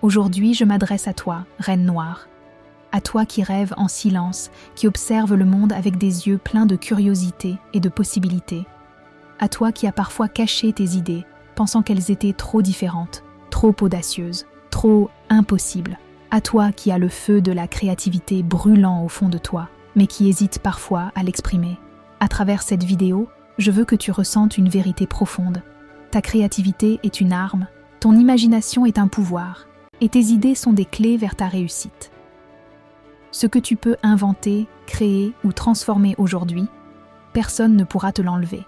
Aujourd'hui, je m'adresse à toi, Reine Noire. À toi qui rêves en silence, qui observe le monde avec des yeux pleins de curiosité et de possibilités. À toi qui as parfois caché tes idées, pensant qu'elles étaient trop différentes, trop audacieuses, trop impossibles. À toi qui as le feu de la créativité brûlant au fond de toi, mais qui hésite parfois à l'exprimer. À travers cette vidéo, je veux que tu ressentes une vérité profonde. Ta créativité est une arme, ton imagination est un pouvoir, et tes idées sont des clés vers ta réussite. Ce que tu peux inventer, créer ou transformer aujourd'hui, personne ne pourra te l'enlever.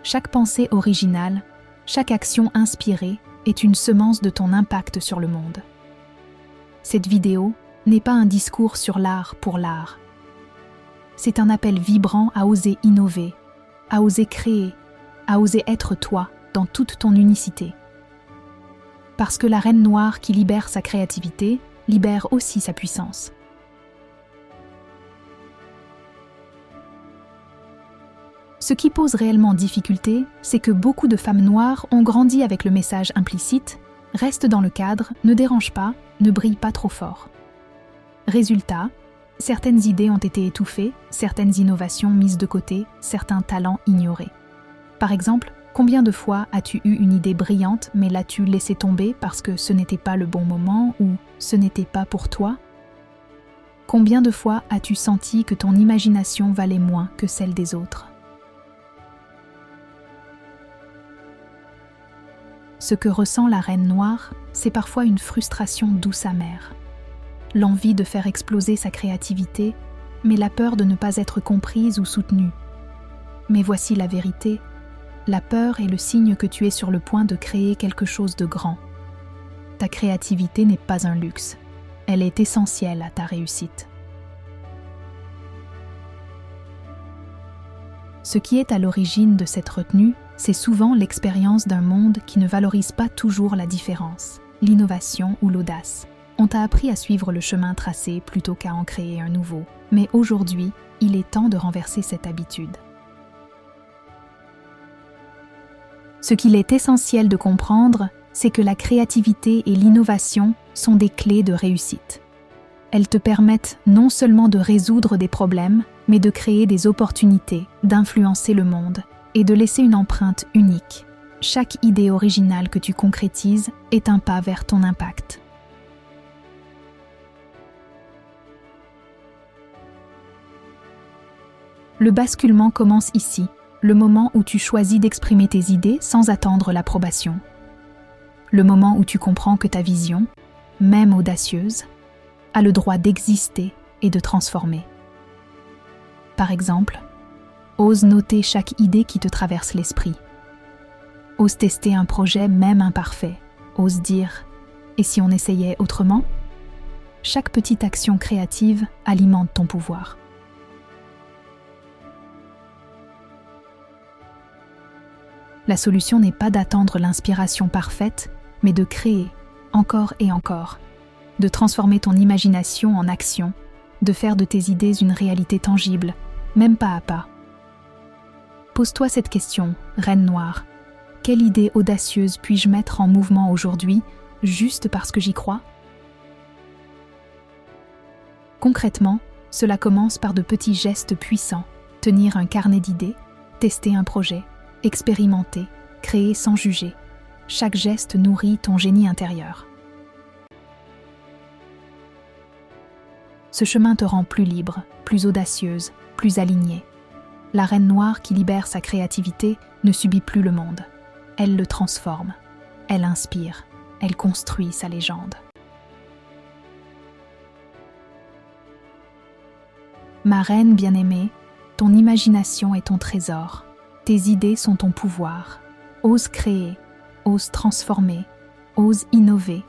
Chaque pensée originale, chaque action inspirée est une semence de ton impact sur le monde. Cette vidéo n'est pas un discours sur l'art pour l'art. C'est un appel vibrant à oser innover, à oser créer, à oser être toi dans toute ton unicité. Parce que la Reine Noire qui libère sa créativité, libère aussi sa puissance. Ce qui pose réellement difficulté, c'est que beaucoup de femmes noires ont grandi avec le message implicite « reste dans le cadre, ne dérange pas, ne brille pas trop fort ». Résultat, certaines idées ont été étouffées, certaines innovations mises de côté, certains talents ignorés. Par exemple, combien de fois as-tu eu une idée brillante mais l'as-tu laissée tomber parce que ce n'était pas le bon moment ou ce n'était pas pour toi? Combien de fois as-tu senti que ton imagination valait moins que celle des autres? Ce que ressent la Reine Noire, c'est parfois une frustration douce amère. L'envie de faire exploser sa créativité, mais la peur de ne pas être comprise ou soutenue. Mais voici la vérité, la peur est le signe que tu es sur le point de créer quelque chose de grand. Ta créativité n'est pas un luxe, elle est essentielle à ta réussite. Ce qui est à l'origine de cette retenue, c'est souvent l'expérience d'un monde qui ne valorise pas toujours la différence, l'innovation ou l'audace. On t'a appris à suivre le chemin tracé plutôt qu'à en créer un nouveau. Mais aujourd'hui, il est temps de renverser cette habitude. Ce qu'il est essentiel de comprendre, c'est que la créativité et l'innovation sont des clés de réussite. Elles te permettent non seulement de résoudre des problèmes, mais de créer des opportunités, d'influencer le monde et de laisser une empreinte unique. Chaque idée originale que tu concrétises est un pas vers ton impact. Le basculement commence ici, le moment où tu choisis d'exprimer tes idées sans attendre l'approbation. Le moment où tu comprends que ta vision, même audacieuse, a le droit d'exister et de transformer. Par exemple, ose noter chaque idée qui te traverse l'esprit. Ose tester un projet même imparfait. Ose dire « et si on essayait autrement ?» Chaque petite action créative alimente ton pouvoir. La solution n'est pas d'attendre l'inspiration parfaite, mais de créer, encore et encore, de transformer ton imagination en action, de faire de tes idées une réalité tangible, même pas à pas. Pose-toi cette question, Reine Noire. Quelle idée audacieuse puis-je mettre en mouvement aujourd'hui, juste parce que j'y crois? Concrètement, cela commence par de petits gestes puissants. Tenir un carnet d'idées, tester un projet, expérimenter, créer sans juger. Chaque geste nourrit ton génie intérieur. Ce chemin te rend plus libre, plus audacieuse, plus alignée. La Reine Noire qui libère sa créativité ne subit plus le monde. Elle le transforme, elle inspire, elle construit sa légende. Ma reine bien-aimée, ton imagination est ton trésor. Tes idées sont ton pouvoir. Ose créer, ose transformer, ose innover.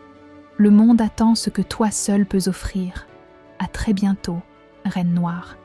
Le monde attend ce que toi seul peux offrir. À très bientôt, Reine Noire.